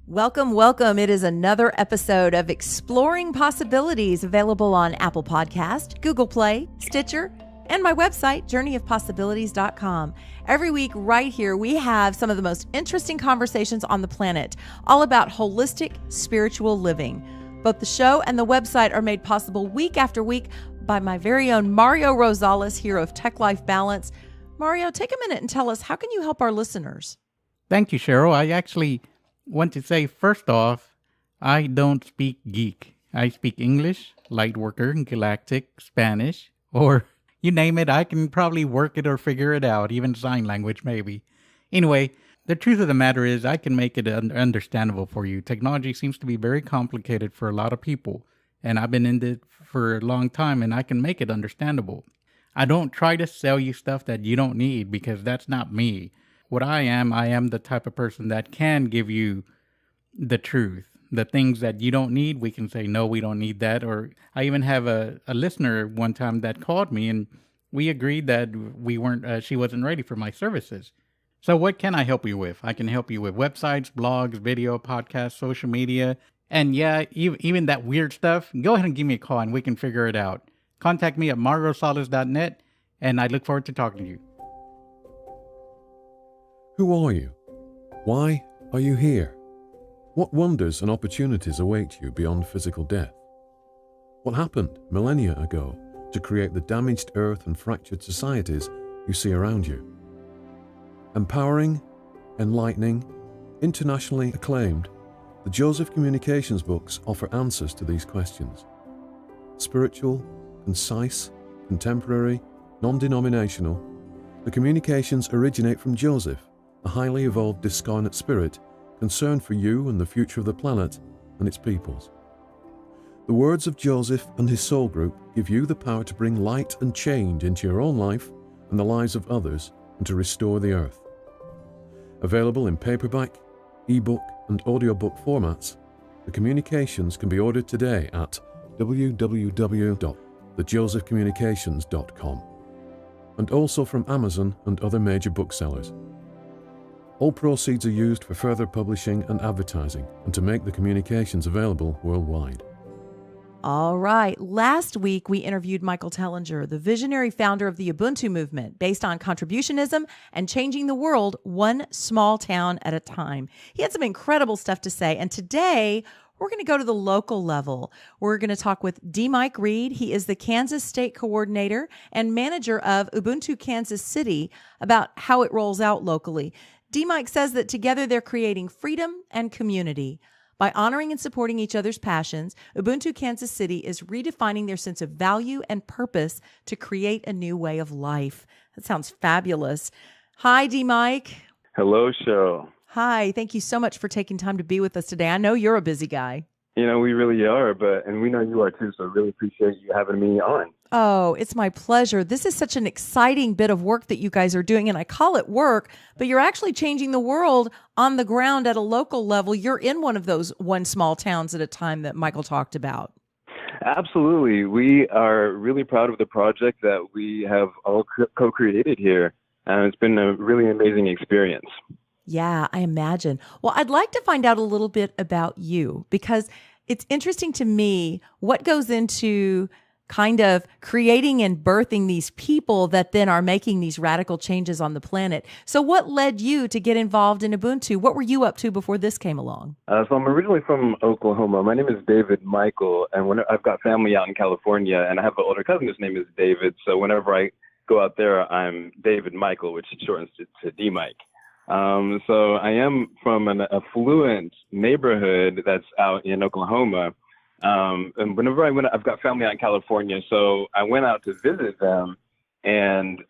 Welcome, welcome. It is another episode of Exploring Possibilities, available on Apple Podcast, Google Play, Stitcher, and my website, journeyofpossibilities.com. Every week right here, we have some of the most interesting conversations on the planet, all about holistic spiritual living. Both the show and the website are made possible week after week by my very own Mario Rosales, hero of Tech Life Balance. Mario, take a minute and tell us, how can you help our listeners? Thank you, Cheryl. I actually want to say, first off, I don't speak geek. I speak English, Lightworker, Galactic, Spanish, or you name it, I can probably work it or figure it out, even sign language maybe. Anyway, the truth of the matter is I can make it understandable for you. Technology seems to be very complicated for a lot of people, and I've been in it for a long time, and I can make it understandable. I don't try to sell you stuff that you don't need, because that's not me. What I am the type of person that can give you the truth. The things that you don't need, we can say, no, we don't need that. Or I even have a listener one time that called me, and we agreed that she wasn't ready for my services. So what can I help you with? I can help you with websites, blogs, video, podcasts, social media. And yeah, even that weird stuff, go ahead and give me a call and we can figure it out. Contact me at marrosales.net, and I look forward to talking to you. Who are you? Why are you here? What wonders and opportunities await you beyond physical death? What happened millennia ago to create the damaged earth and fractured societies you see around you? Empowering, enlightening, internationally acclaimed, the Joseph Communications books offer answers to these questions. Spiritual, concise, contemporary, non-denominational, the communications originate from Joseph, a highly evolved discarnate spirit concerned for you and the future of the planet and its peoples. The words of Joseph and his soul group give you the power to bring light and change into your own life and the lives of others, and to restore the earth. Available in paperback, ebook, and audiobook formats, the communications can be ordered today at www.thejosephcommunications.com, and also from Amazon and other major booksellers. All proceeds are used for further publishing and advertising, and to make the communications available worldwide. All right. Last week, we interviewed Michael Tellinger, the visionary founder of the Ubuntu movement, based on contributionism and changing the world one small town at a time. He had some incredible stuff to say, and today we're going to go to the local level. We're going to talk with D. Mike Reed. He is the Kansas State Coordinator and manager of Ubuntu Kansas City, about how it rolls out locally. D. Mike says that together they're creating freedom and community. By honoring and supporting each other's passions, Ubuntu Kansas City is redefining their sense of value and purpose to create a new way of life. That sounds fabulous. Hi, D. Mike. Hello, Cheryl. Hi. Thank you so much for taking time to be with us today. I know you're a busy guy. You know, we really are, and we know you are too, so really appreciate you having me on. Oh, it's my pleasure. This is such an exciting bit of work that you guys are doing, and I call it work, but you're actually changing the world on the ground at a local level. You're in one of those one small towns at a time that Michael talked about. Absolutely. We are really proud of the project that we have all co-created here, and it's been a really amazing experience. Yeah, I imagine. Well, I'd like to find out a little bit about you, because it's interesting to me what goes into kind of creating and birthing these people that then are making these radical changes on the planet. So what led you to get involved in Ubuntu? What were you up to before this came along? So I'm originally from Oklahoma. My name is David Michael, and I've got family out in California, and I have an older cousin whose name is David. So whenever I go out there, I'm David Michael, which shortens to D. Mike. So I am from an affluent neighborhood that's out in Oklahoma. And whenever I've got family out in California, so I went out to visit them, and,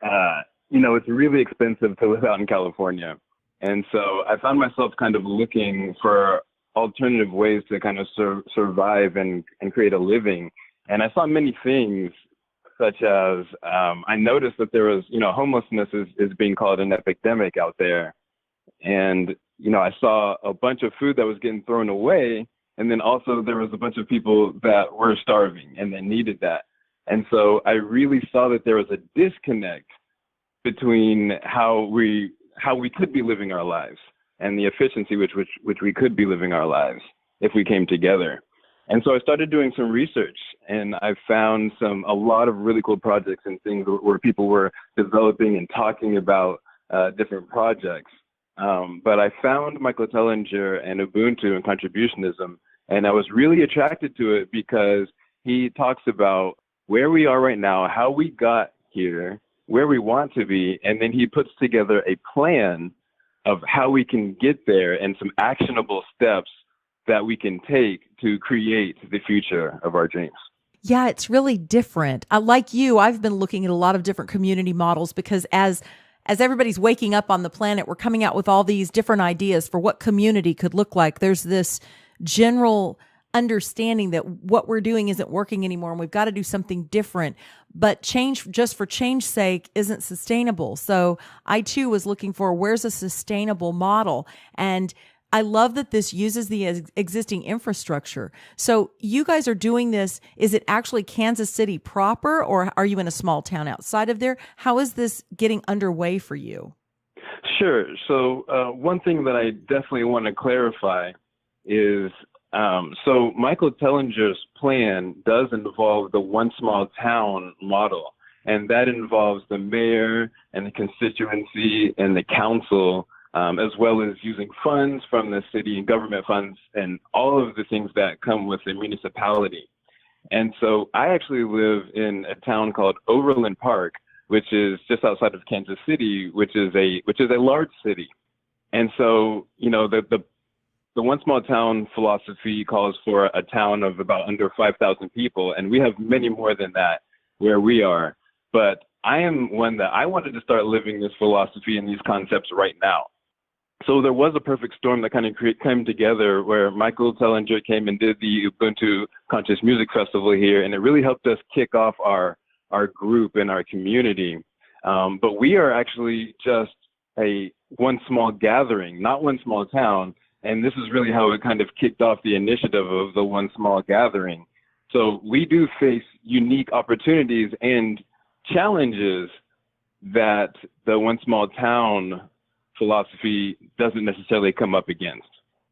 it's really expensive to live out in California. And so I found myself kind of looking for alternative ways to kind of survive and create a living. And I saw many things, such as I noticed that there was, homelessness is being called an epidemic out there. And, I saw a bunch of food that was getting thrown away. And then also there was a bunch of people that were starving and they needed that. And so I really saw that there was a disconnect between how we could be living our lives. and the efficiency which we could be living our lives if we came together. And so I started doing some research, and I found a lot of really cool projects and things where people were developing and talking about different projects. But I found Michael Tellinger and Ubuntu and contributionism, and I was really attracted to it because he talks about where we are right now, how we got here, where we want to be, and then he puts together a plan of how we can get there and some actionable steps that we can take to create the future of our dreams. Yeah, it's really different. Like you, I've been looking at a lot of different community models because as everybody's waking up on the planet, we're coming out with all these different ideas for what community could look like. There's this general understanding that what we're doing isn't working anymore and we've got to do something different. But change just for change's sake isn't sustainable. So I too was looking for where's a sustainable model. And I love that this uses the existing infrastructure. So you guys are doing this. Is it actually Kansas City proper, or are you in a small town outside of there? How is this getting underway for you? Sure. So one thing that I definitely want to clarify is, so Michael Tellinger's plan does involve the one small town model, and that involves the mayor and the constituency and the council, as well as using funds from the city and government funds and all of the things that come with a municipality. And so I actually live in a town called Overland Park, which is just outside of Kansas City, which is a large city. And so, you know, the one small town philosophy calls for a town of about under 5,000 people, and we have many more than that where we are. But I am one that I wanted to start living this philosophy and these concepts right now. So there was a perfect storm that kind of came together where Michael Tellinger came and did the Ubuntu Conscious Music Festival here, and it really helped us kick off our group and our community. But we are actually just a one small gathering, not one small town. And this is really how it kind of kicked off the initiative of the one small gathering. So we do face unique opportunities and challenges that the one small town philosophy doesn't necessarily come up against.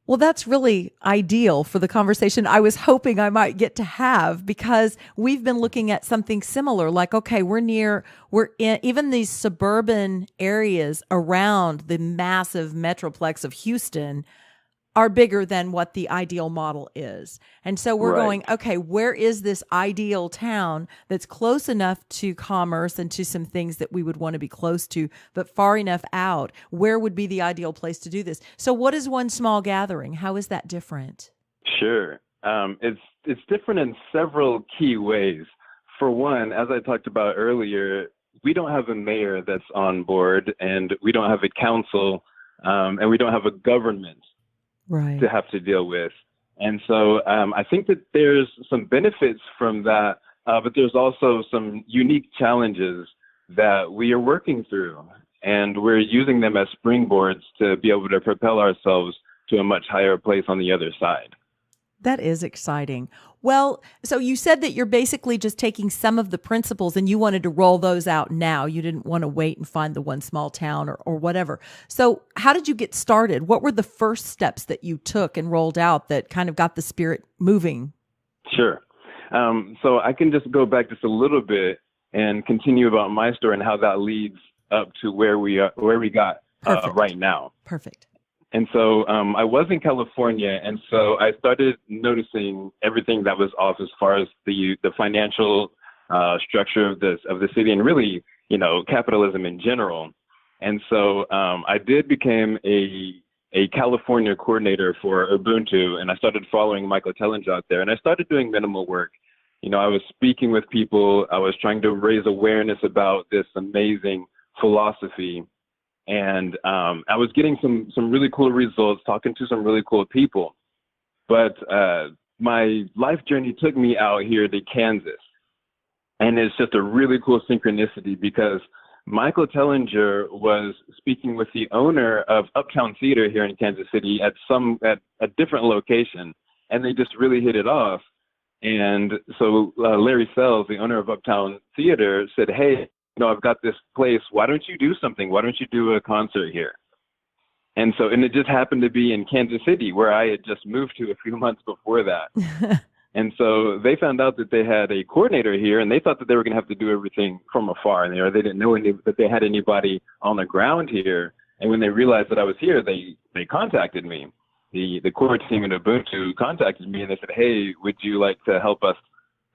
Well, that's really ideal for the conversation I was hoping I might get to have, because we've been looking at something similar. Like, okay, we're in even these suburban areas around the massive metroplex of Houston are bigger than what the ideal model is. And so we're going, okay, where is this ideal town that's close enough to commerce and to some things that we would want to be close to, but far enough out? Where would be the ideal place to do this? So what is one small gathering? How is that different? Sure. It's different in several key ways. For one, as I talked about earlier, we don't have a mayor that's on board, and we don't have a council, and we don't have a government to have to deal with. And so I think that there's some benefits from that, but there's also some unique challenges that we are working through, and we're using them as springboards to be able to propel ourselves to a much higher place on the other side. That is exciting. Well, so you said that you're basically just taking some of the principles and you wanted to roll those out now. You didn't want to wait and find the one small town or whatever. So how did you get started? What were the first steps that you took and rolled out that kind of got the spirit moving? Sure. So I can just go back just a little bit and continue about my story and how that leads up to where we got right now. Perfect. And so I was in California, and so I started noticing everything that was off as far as the financial structure of the city, and really, you know, capitalism in general. And so I did become a California coordinator for Ubuntu, and I started following Michael Tellinger out there, and I started doing minimal work. You know, I was speaking with people. I was trying to raise awareness about this amazing philosophy. And I was getting some really cool results, talking to some really cool people. But my life journey took me out here to Kansas. And it's just a really cool synchronicity because Michael Tellinger was speaking with the owner of Uptown Theater here in Kansas City at a different location. And they just really hit it off. And so Larry Sells, the owner of Uptown Theater, said, hey, you know, I've got this place. Why don't you do something? Why don't you do a concert here? And it just happened to be in Kansas City, where I had just moved to a few months before that. And so they found out that they had a coordinator here, and they thought that they were going to have to do everything from afar. And they didn't know that they had anybody on the ground here. And when they realized that I was here, they contacted me. The core team in Ubuntu contacted me, and they said, "Hey, would you like to help us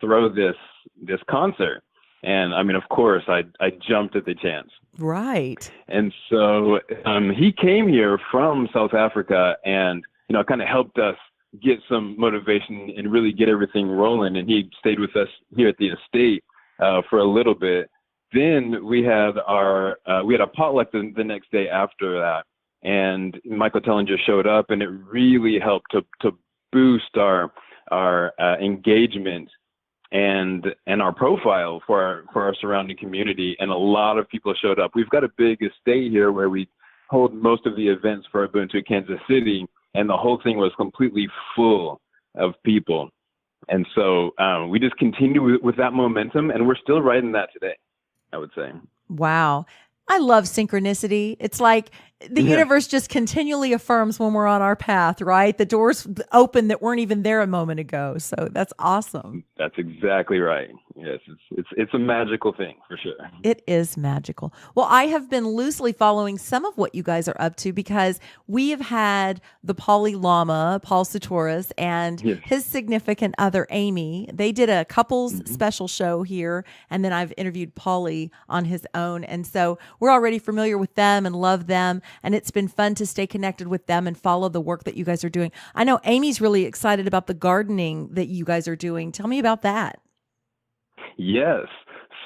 throw this concert?" And I mean, of course, I jumped at the chance. Right. And so he came here from South Africa, and kind of helped us get some motivation and really get everything rolling. And he stayed with us here at the estate for a little bit. Then we had a potluck the next day after that, and Michael Tellinger showed up, and it really helped to boost our engagement and our profile for our surrounding community. And a lot of people showed up. We've got a big estate here where we hold most of the events for Ubuntu Kansas City, and the whole thing was completely full of people. And so we just continue with that momentum, and we're still riding that today, I would say. Wow. I love synchronicity. It's like the universe just continually affirms when we're on our path, right? The doors open that weren't even there a moment ago. So that's awesome. That's exactly right. Yes, it's a magical thing for sure. It is magical. Well, I have been loosely following some of what you guys are up to, because we have had the Polly Llama, Paul Satoris, and his significant other, Amy. They did a couples special show here, and then I've interviewed Polly on his own. And so we're already familiar with them and love them. And it's been fun to stay connected with them and follow the work that you guys are doing. I know Amy's really excited about the gardening that you guys are doing. Tell me about that. Yes.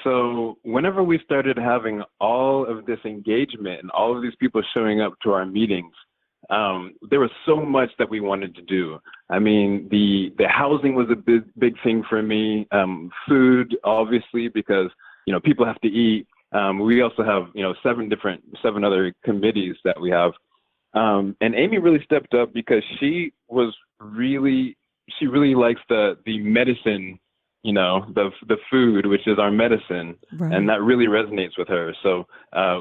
So whenever we started having all of this engagement and all of these people showing up to our meetings, there was so much that we wanted to do. I mean, the housing was a big thing for me. Food, obviously, because people have to eat. We also have, 7 other committees that we have. And Amy really stepped up because she really likes the medicine, the food, which is our medicine. Right. And that really resonates with her. So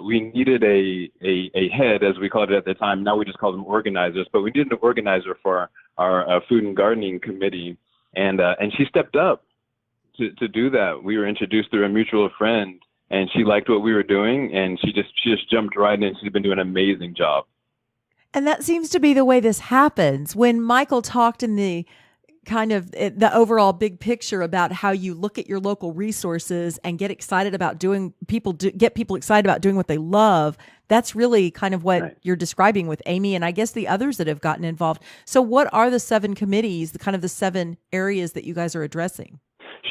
we needed a head, as we called it at the time. Now we just call them organizers, but we needed an organizer for our food and gardening committee. And she stepped up to do that. We were introduced through a mutual friend, and she liked what we were doing, and she just jumped right in. She's been doing an amazing job. And that seems to be the way this happens. When Michael talked in the kind of the overall big picture about how you look at your local resources and get excited about get people excited about doing what they love, that's really kind of what you're describing with Amy and I guess the others that have gotten involved. So what are the 7 committees, the 7 areas that you guys are addressing?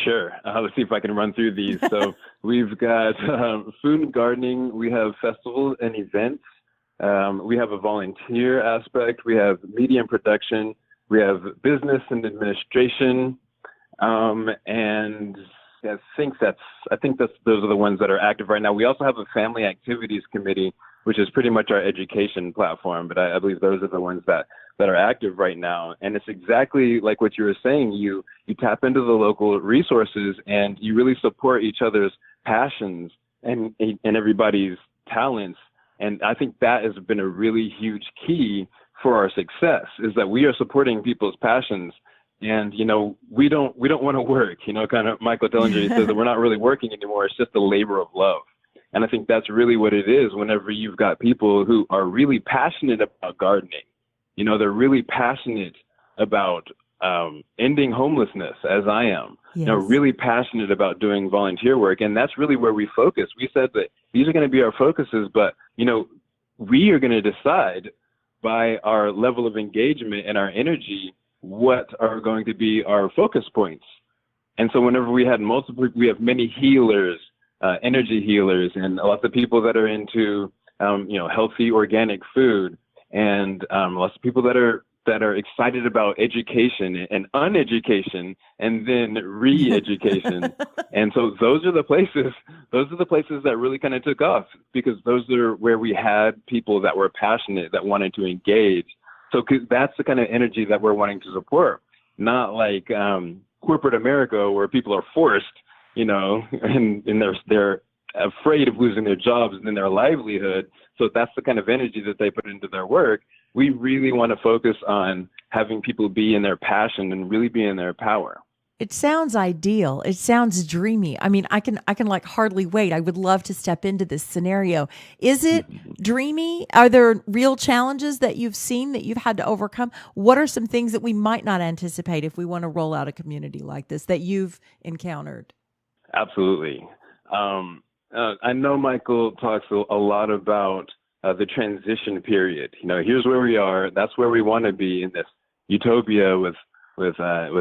Sure. Let's see if I can run through these. So we've got food and gardening. We have festivals and events. We have a volunteer aspect. We have media and production. We have business and administration. And I think those are the ones that are active right now. We also have a family activities committee, which is pretty much our education platform. But I believe those are the ones that are active right now. And it's exactly like what you were saying. You tap into the local resources, and you really support each other's passions and everybody's talents. And I think that has been a really huge key for our success, is that we are supporting people's passions. And, we don't want to work, kind of Michael Tellinger says that we're not really working anymore. It's just a labor of love. And I think that's really what it is whenever you've got people who are really passionate about gardening. They're really passionate about ending homelessness, as I am. Yes. Really passionate about doing volunteer work. And that's really where we focus. We said that these are going to be our focuses, but, we are going to decide by our level of engagement and our energy what are going to be our focus points. And so whenever we have many healers, energy healers, and lots of people that are into, healthy organic food, and lots of people that are excited about education and uneducation, and then re-education. And so those are the places that really kind of took off, because those are where we had people that were passionate, that wanted to engage. So that's the kind of energy that we're wanting to support, not like corporate America where people are forced, and they're afraid of losing their jobs and then their livelihood. So that's the kind of energy that they put into their work. We really want to focus on having people be in their passion and really be in their power. It sounds ideal. It sounds dreamy. I mean, I can like hardly wait. I would love to step into this scenario. Is it dreamy? Are there real challenges that you've seen that you've had to overcome? What are some things that we might not anticipate if we want to roll out a community like this that you've encountered? Absolutely. I know Michael talks a lot about the transition period. Here's where we are. That's where we want to be in this utopia with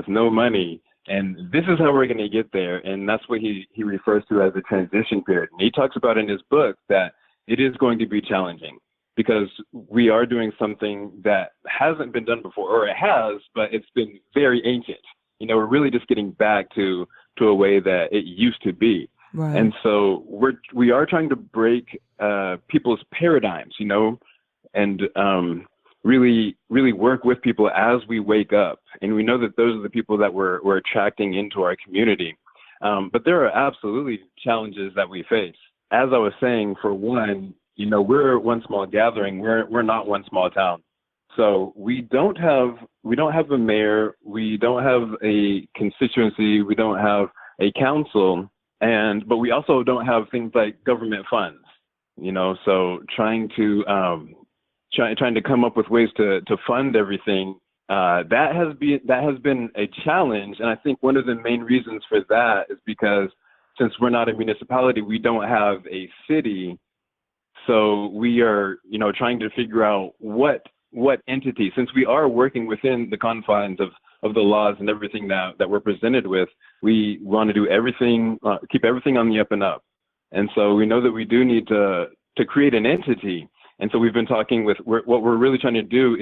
no money. And this is how we're going to get there. And that's what he refers to as the transition period. And he talks about in his book that it is going to be challenging because we are doing something that hasn't been done before, or it has, but it's been very ancient. We're really just getting back to a way that it used to be. Right. And so we are trying to break people's paradigms, and really work with people as we wake up. And we know that those are the people that we're attracting into our community. But there are absolutely challenges that we face. As I was saying, for one, we're one small gathering. We're not one small town. So we don't have a mayor. We don't have a constituency. We don't have a council. But we also don't have things like government funds, so trying to come up with ways to fund everything, that has been a challenge. And I think one of the main reasons for that is because since we're not a municipality, we don't have a city. So we are, trying to figure out what entity, since we are working within the confines of the laws and everything that we're presented with, we want to do everything, keep everything on the up and up. And so we know that we do need to create an entity. And so we've been talking with, what we're really trying to do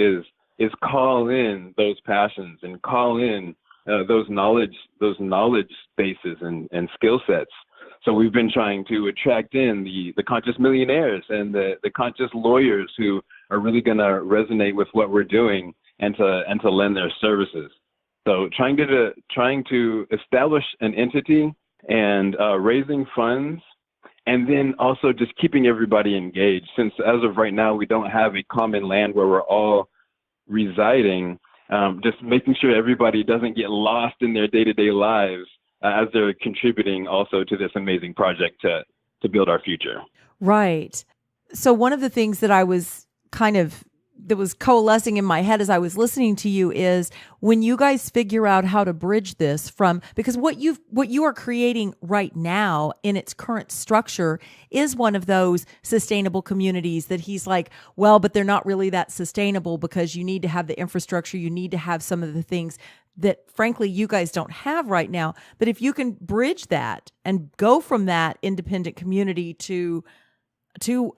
is call in those passions and call in those knowledge bases and skill sets. So we've been trying to attract in the conscious millionaires and the conscious lawyers who are really going to resonate with what we're doing and to lend their services. So trying to establish an entity and raising funds, and then also just keeping everybody engaged. Since as of right now, we don't have a common land where we're all residing, just making sure everybody doesn't get lost in their day-to-day lives as they're contributing also to this amazing project to build our future. Right. So one of the things that that was coalescing in my head as I was listening to you is when you guys figure out how to bridge this because what you are creating right now in its current structure is one of those sustainable communities that he's like, well, but they're not really that sustainable because you need to have the infrastructure, you need to have some of the things that frankly you guys don't have right now. But if you can bridge that and go from that independent community to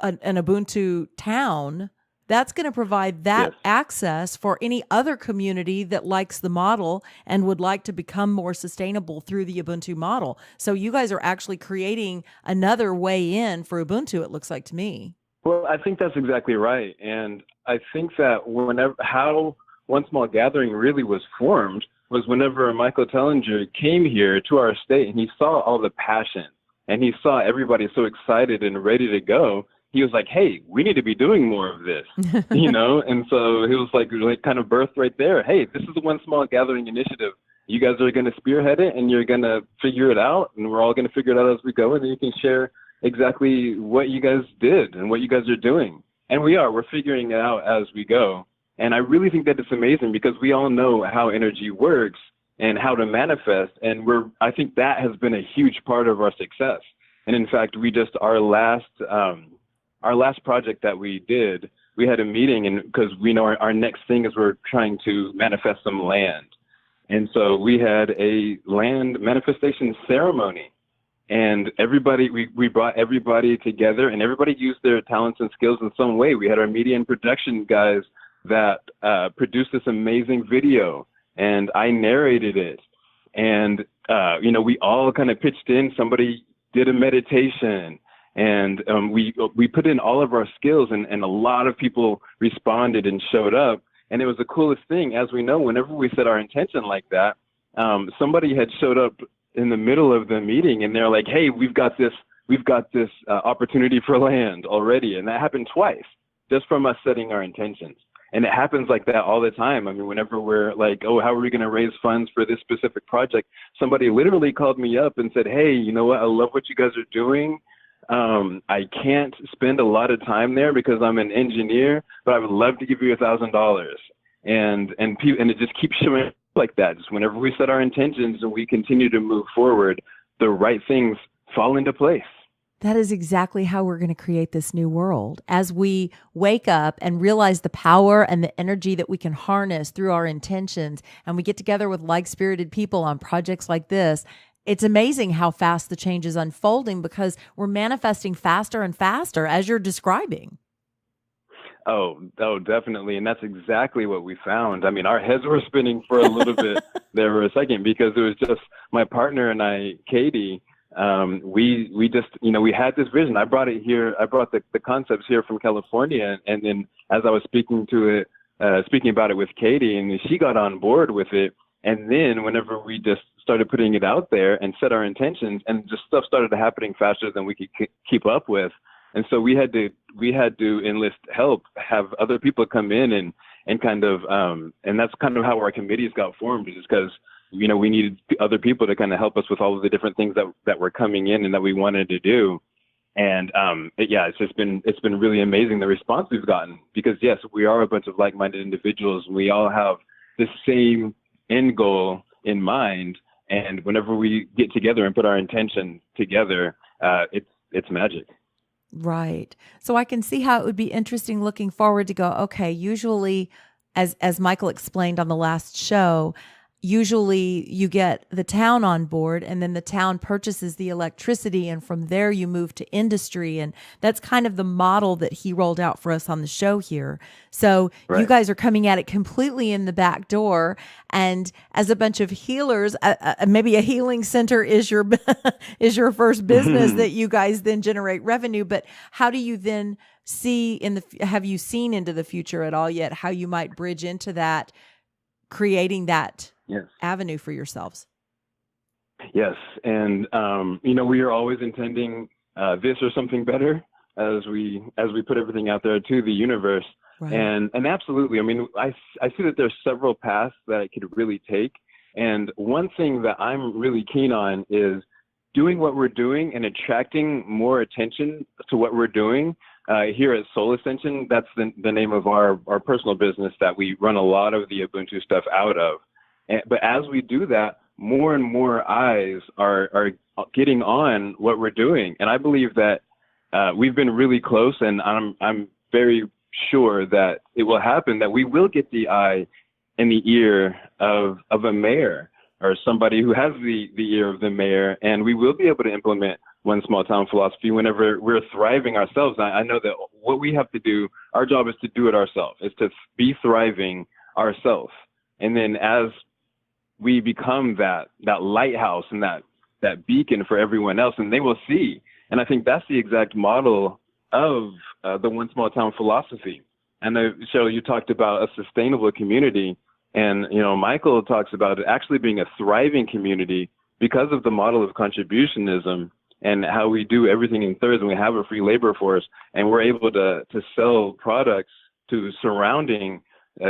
an Ubuntu town, that's going to provide that access for any other community that likes the model and would like to become more sustainable through the Ubuntu model. So you guys are actually creating another way in for Ubuntu, it looks like to me. Well, I think that's exactly right. And I think that how One Small Gathering really was formed was whenever Michael Tellinger came here to our state and he saw all the passion and he saw everybody so excited and ready to go. He was like, hey, we need to be doing more of this, And so he was like kind of birthed right there. Hey, this is the One Small Gathering initiative. You guys are going to spearhead it and you're going to figure it out and we're all going to figure it out as we go. And then you can share exactly what you guys did and what you guys are doing. And we're figuring it out as we go. And I really think that it's amazing because we all know how energy works and how to manifest. And I think that has been a huge part of our success. And in fact, our last project that we did, we had a meeting, and because we know our next thing is we're trying to manifest some land. And so we had a land manifestation ceremony, and we brought everybody together, and everybody used their talents and skills in some way. We had our media and production guys that produced this amazing video, and I narrated it. And, we all kind of pitched in. Somebody did a meditation. And we put in all of our skills, and a lot of people responded and showed up. And it was the coolest thing. As we know, whenever we set our intention like that, somebody had showed up in the middle of the meeting, and they're like, hey, we've got this we've got this opportunity for land already. And that happened twice just from us setting our intentions. And it happens like that all the time. I mean, whenever we're like, oh, how are we going to raise funds for this specific project? Somebody literally called me up and said, hey, you know what? I love what you guys are doing. I can't spend a lot of time there because I'm an engineer, but I would love to give you $1,000. And it just keeps showing up like that. Just whenever we set our intentions and we continue to move forward, the right things fall into place. That is exactly how we're going to create this new world. As we wake up and realize the power and the energy that we can harness through our intentions, and we get together with like-spirited people on projects like this, it's amazing how fast the change is unfolding because we're manifesting faster and faster, as you're describing. Oh, definitely. And that's exactly what we found. I mean, our heads were spinning for a little bit there for a second because it was just my partner and I, Katie. We just, we had this vision. I brought it here. I brought the concepts here from California. And then as I was speaking about it with Katie, and she got on board with it. And then whenever we just started putting it out there and set our intentions, and just stuff started happening faster than we could keep up with. And so we had to enlist help, have other people come in and kind of, and that's kind of how our committees got formed, just because, we needed other people to kind of help us with all of the different things that were coming in and that we wanted to do. And it's been really amazing the response we've gotten, because yes, we are a bunch of like-minded individuals. We all have the same end goal in mind. And whenever we get together and put our intention together, it's magic. Right. So I can see how it would be interesting looking forward to go, okay, usually, as Michael explained on the last show, usually you get the town on board and then the town purchases the electricity, and from there you move to industry. And that's kind of the model that he rolled out for us on the show here. So You guys are coming at it completely in the back door. And as a bunch of healers, maybe a healing center is your is your first business that you guys then generate revenue. But how do you then have you seen into the future at all yet, how you might bridge into that, creating that avenue for yourselves? Yes. And, we are always intending this or something better as we put everything out there to the universe. Right. And absolutely. I mean, I see that there's several paths that it could really take. And one thing that I'm really keen on is doing what we're doing and attracting more attention to what we're doing. Here at Soul Ascension, that's the name of our personal business that we run a lot of the Ubuntu stuff out of. But as we do that, more and more eyes are getting on what we're doing. And I believe that we've been really close, and I'm very sure that it will happen, that we will get the eye and the ear of a mayor or somebody who has the ear of the mayor, and we will be able to implement one small town philosophy whenever we're thriving ourselves. I know that what we have to do, our job is to do it ourselves, is to be thriving ourselves. And then as we become that lighthouse and that beacon for everyone else, and they will see. And I think that's the exact model of the one small town philosophy. And Cheryl, you talked about a sustainable community, and Michael talks about it actually being a thriving community because of the model of contributionism and how we do everything in thirds, and we have a free labor force, and we're able to sell products to surrounding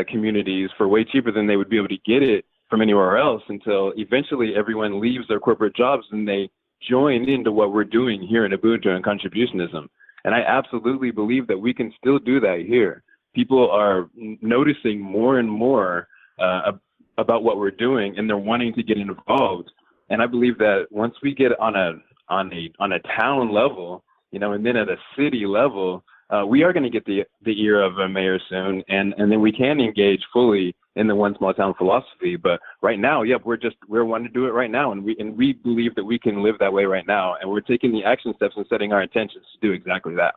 communities for way cheaper than they would be able to get it from anywhere else, until eventually everyone leaves their corporate jobs and they join into what we're doing here in Ubuntu and contributionism. And I absolutely believe that we can still do that here. People are noticing more and more about what we're doing, and they're wanting to get involved. And I believe that once we get on a town level, and then at a city level, we are going to get the ear of a mayor soon, and then we can engage fully in the one small town philosophy. But right now, we're wanting to do it right now, and we believe that we can live that way right now, and we're taking the action steps and setting our intentions to do exactly that.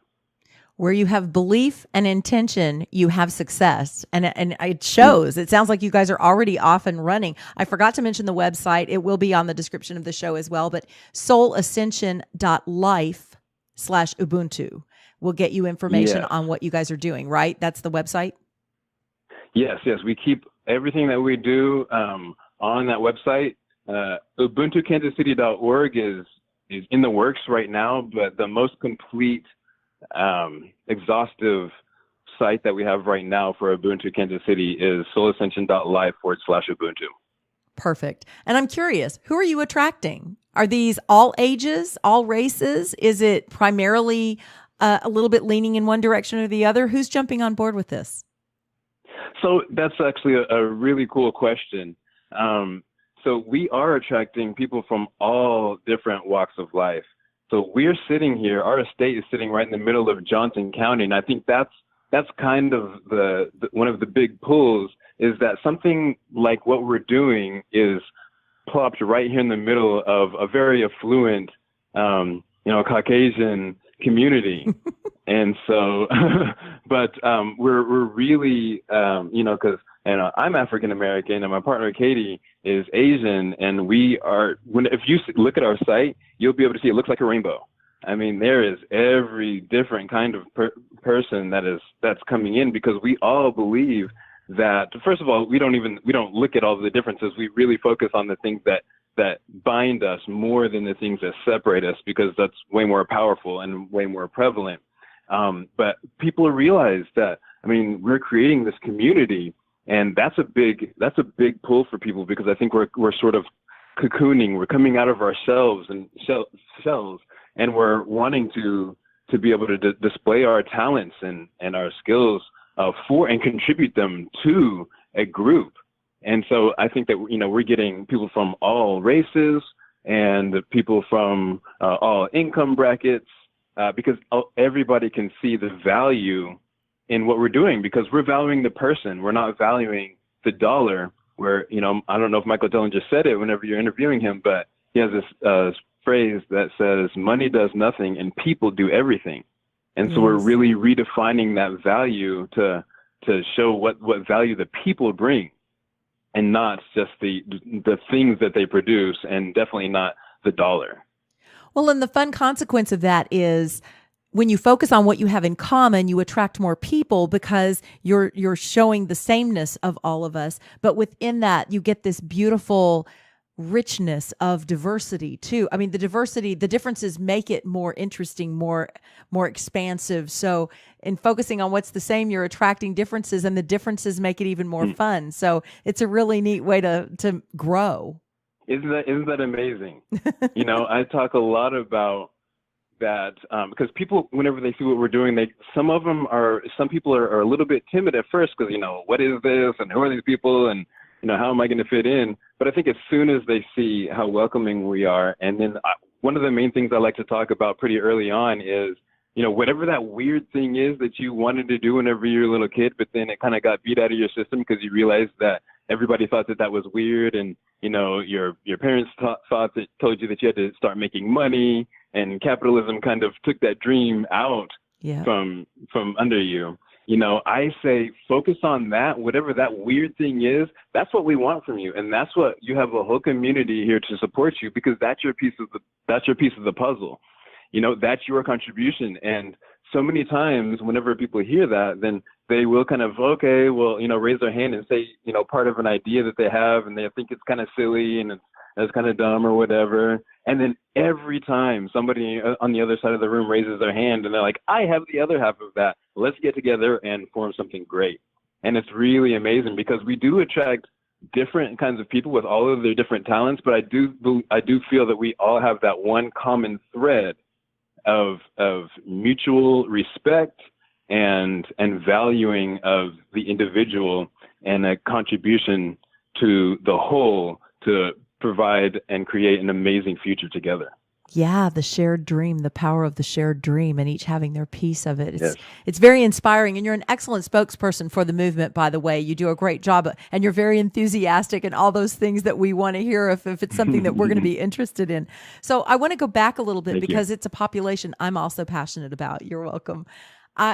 Where you have belief and intention, you have success. And it shows. It sounds like you guys are already off and running. I forgot to mention the website. It will be on the description of the show as well, but soulascension.life/Ubuntu will get you information on what you guys are doing, right? That's the website? Yes. We keep everything that we do on that website. UbuntuKansasCity.org is is in the works right now, but the most complete, exhaustive site that we have right now for Ubuntu Kansas City is soulascension.live/Ubuntu. Perfect. And I'm curious, who are you attracting? Are these all ages, all races? Is it primarily a little bit leaning in one direction or the other? Who's jumping on board with this? So that's actually a really cool question. So we are attracting people from all different walks of life. So we're sitting here, our estate is sitting right in the middle of Johnson County. And I think that's kind of the one of the big pulls, is that something like what we're doing is plopped right here in the middle of a very affluent, Caucasian community. And so, but we're really, because I'm African American and my partner Katie is Asian, and we are. If you look at our site, you'll be able to see it looks like a rainbow. I mean, there is every different kind of person that's coming in, because we all believe that, first of all, we don't look at all the differences. We really focus on the things that bind us more than the things that separate us, because that's way more powerful and way more prevalent. But people realize that, we're creating this community, and that's a big pull for people, because I think we're sort of cocooning. We're coming out of ourselves and shells, and we're wanting to be able to display our talents and our skills for and contribute them to a group. And so I think that, we're getting people from all races and people from all income brackets, because everybody can see the value in what we're doing, because we're valuing the person. We're not valuing the dollar. Where, I don't know if Michael Dillon just said it whenever you're interviewing him, but he has this phrase that says, money does nothing and people do everything. And so we're really redefining that value to show what value the people bring, and not just the things that they produce, and definitely not the dollar. Well, and the fun consequence of that is, when you focus on what you have in common, you attract more people, because you're showing the sameness of all of us. But within that, you get this beautiful richness of diversity too. The differences make it more interesting, more expansive. So in focusing on what's the same, you're attracting differences, and the differences make it even more fun. So it's a really neat way to grow. Isn't that amazing? I talk a lot about that, because people, whenever they see what we're doing, some people are a little bit timid at first, because, what is this, and who are these people, and, how am I going to fit in? But I think as soon as they see how welcoming we are, and then one of the main things I like to talk about pretty early on is, whatever that weird thing is that you wanted to do whenever you were a little kid, but then it kind of got beat out of your system because you realized that everybody thought that was weird, and, your parents told you that you had to start making money, and capitalism kind of took that dream out from under you. I say focus on that, whatever that weird thing is. That's what we want from you, and that's what you have a whole community here to support you, because that's your piece of the puzzle. That's your contribution. And so many times, whenever people hear that, then they will kind of raise their hand and say part of an idea that they have, and they think it's kind of silly and it's kind of dumb or whatever. And then every time somebody on the other side of the room raises their hand and they're like, I have the other half of that. Let's get together and form something great. And it's really amazing, because we do attract different kinds of people with all of their different talents. But I do feel that we all have that one common thread of mutual respect and valuing of the individual, and a contribution to the whole to provide and create an amazing future together. Yeah, the shared dream, the power of the shared dream, and each having their piece of it. It's very inspiring, and you're an excellent spokesperson for the movement, by the way. You do a great job, and you're very enthusiastic and all those things that we want to hear if it's something that we're going to be interested in. So I want to go back a little bit, because it's a population I'm also passionate about. You're welcome.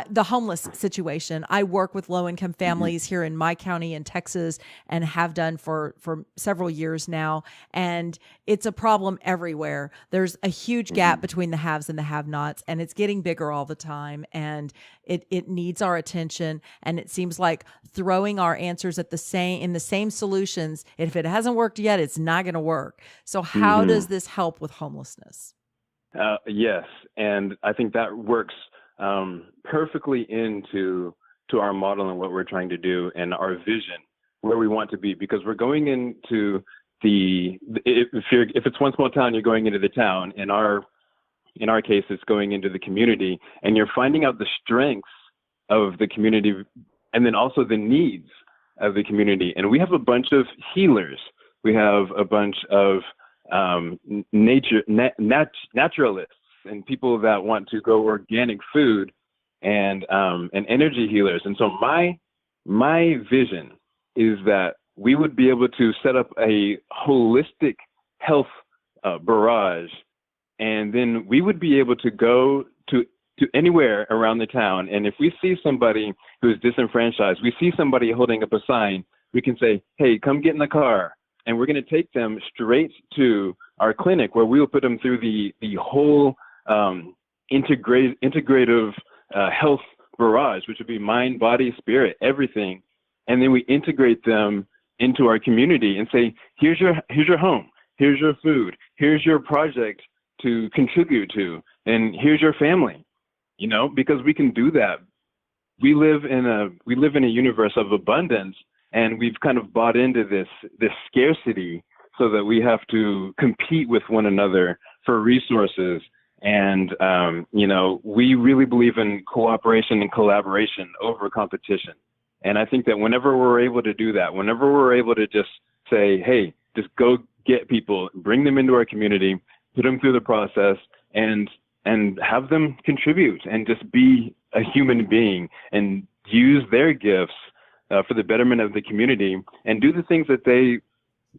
The homeless situation. I work with low-income families here in my county in Texas, and have done for several years now. And it's a problem everywhere. There's a huge gap between the haves and the have-nots, and it's getting bigger all the time. And it needs our attention. And it seems like throwing our answers in the same solutions. If it hasn't worked yet, it's not going to work. So how does this help with homelessness? Yes, and I think that works perfectly into our model and what we're trying to do and our vision, where we want to be, because we're going into if it's one small town, you're going into the town. In our case, it's going into the community, and you're finding out the strengths of the community, and then also the needs of the community. And we have a bunch of healers. We have a bunch of naturalists and people that want to grow organic food and energy healers. And so my vision is that we would be able to set up a holistic health barrage, and then we would be able to go to anywhere around the town. And if we see somebody who's disenfranchised, we see somebody holding up a sign, we can say, hey, come get in the car. And we're going to take them straight to our clinic, where we will put them through the whole integrative health barrage, which would be mind, body, spirit, everything. And then we integrate them into our community and say, here's your home, here's your food, here's your project to contribute to, and here's your family. Because we can do that. We live in a universe of abundance, and we've kind of bought into this scarcity, so that we have to compete with one another for resources. And we really believe in cooperation and collaboration over competition. And I think that whenever we're able to do that, whenever we're able to just say, hey, just go get people, bring them into our community, put them through the process, and have them contribute and just be a human being and use their gifts for the betterment of the community and do the things that they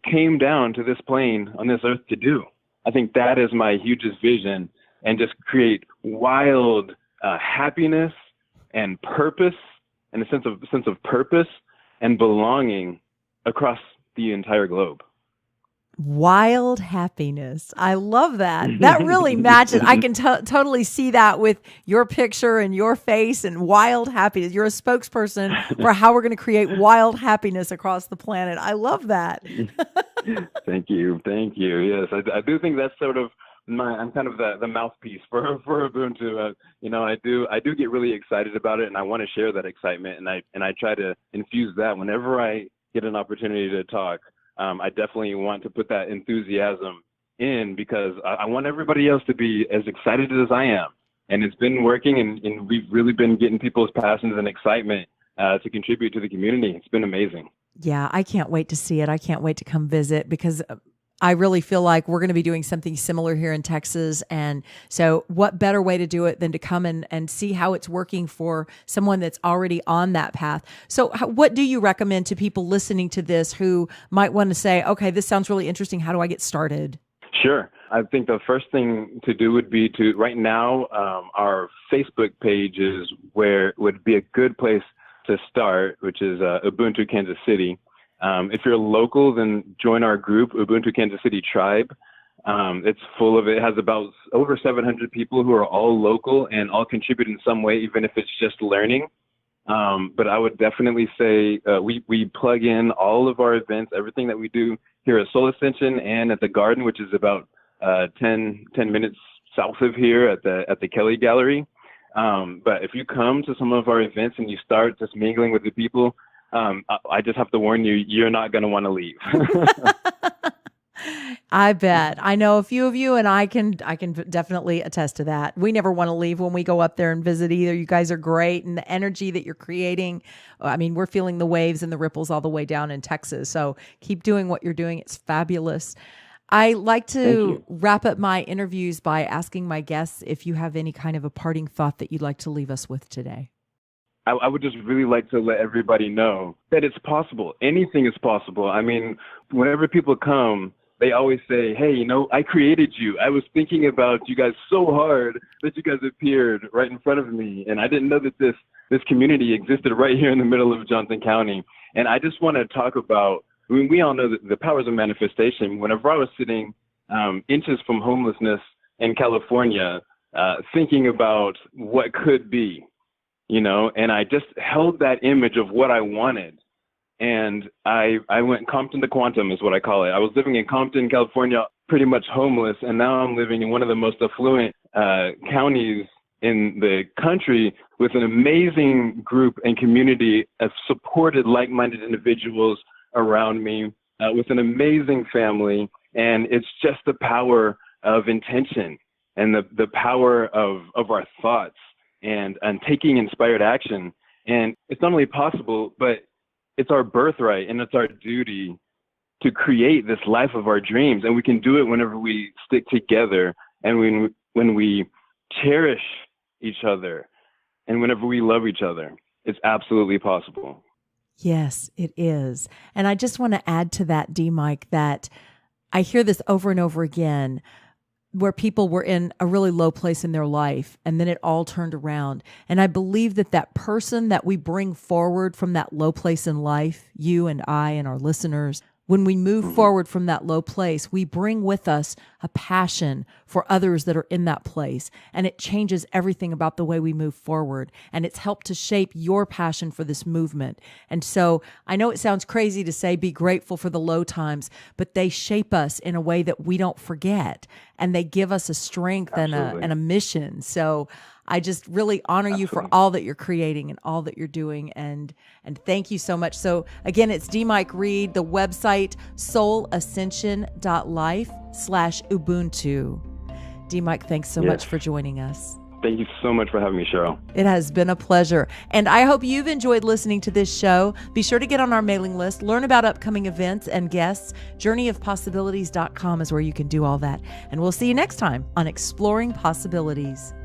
came down to this plane on this earth to do. I think that is my hugest vision, and just create wild happiness and purpose, and a sense of purpose and belonging across the entire globe. Wild happiness. I love that. That really matches. I can totally see that with your picture and your face, and wild happiness. You're a spokesperson for how we're going to create wild happiness across the planet. I love that. Thank you. Yes, I do think that's sort of I'm kind of the mouthpiece for Ubuntu. I do get really excited about it, and I want to share that excitement, and I try to infuse that whenever I get an opportunity to talk. I definitely want to put that enthusiasm in, because I want everybody else to be as excited as I am. And it's been working, and we've really been getting people's passions and excitement to contribute to the community. It's been amazing. Yeah, I can't wait to see it. I can't wait to come visit, because I really feel like we're going to be doing something similar here in Texas. And so what better way to do it than to come and see how it's working for someone that's already on that path. So what do you recommend to people listening to this who might want to say, okay, this sounds really interesting. How do I get started? Sure. I think the first thing to do would be to, right now, our Facebook page would be a good place to start, which is Ubuntu Kansas City. If you're local, then join our group, Ubuntu Kansas City Tribe. It has about over 700 people who are all local and all contribute in some way, even if it's just learning. But I would definitely say we plug in all of our events, everything that we do here at Soul Ascension and at the Garden, which is about 10 minutes south of here at the Kelly Gallery. But if you come to some of our events and you start just mingling with the people, I just have to warn you, you're not going to want to leave. I bet. I know a few of you, and I can definitely attest to that. We never want to leave when we go up there and visit either. You guys are great, and the energy that you're creating, I mean, we're feeling the waves and the ripples all the way down in Texas. So keep doing what you're doing. It's fabulous. I like to wrap up my interviews by asking my guests if you have any kind of a parting thought that you'd like to leave us with today. I would just really like to let everybody know that it's possible. Anything is possible. I mean, whenever people come, they always say, hey, I created you. I was thinking about you guys so hard that you guys appeared right in front of me. And I didn't know that this community existed right here in the middle of Johnson County. And I just want to talk about, we all know that the powers of manifestation. Whenever I was sitting inches from homelessness in California, thinking about what could be, and I just held that image of what I wanted. And I went Compton to Quantum is what I call it. I was living in Compton, California, pretty much homeless. And now I'm living in one of the most affluent counties in the country with an amazing group and community of supported, like-minded individuals around me, with an amazing family. And it's just the power of intention and the power of our thoughts and taking inspired action. And it's not only possible, but it's our birthright and it's our duty to create this life of our dreams. And we can do it whenever we stick together and when we cherish each other and whenever we love each other. It's absolutely possible. Yes, it is. And I just want to add to that, D. Mike, that I hear this over and over again, where people were in a really low place in their life and then it all turned around. And I believe that that person that we bring forward from that low place in life, you and I and our listeners, when we move forward from that low place, we bring with us a passion for others that are in that place. And it changes everything about the way we move forward. And it's helped to shape your passion for this movement. And so I know it sounds crazy to say be grateful for the low times, but they shape us in a way that we don't forget. And they give us a strength and a mission. So I just really honor you for all that you're creating and all that you're doing. And thank you so much. So again, it's D. Mike Reed, the website soulascension.life/Ubuntu. D. Mike, thanks so much for joining us. Thank you so much for having me, Cheryl. It has been a pleasure. And I hope you've enjoyed listening to this show. Be sure to get on our mailing list, learn about upcoming events and guests. JourneyOfPossibilities.com is where you can do all that. And we'll see you next time on Exploring Possibilities.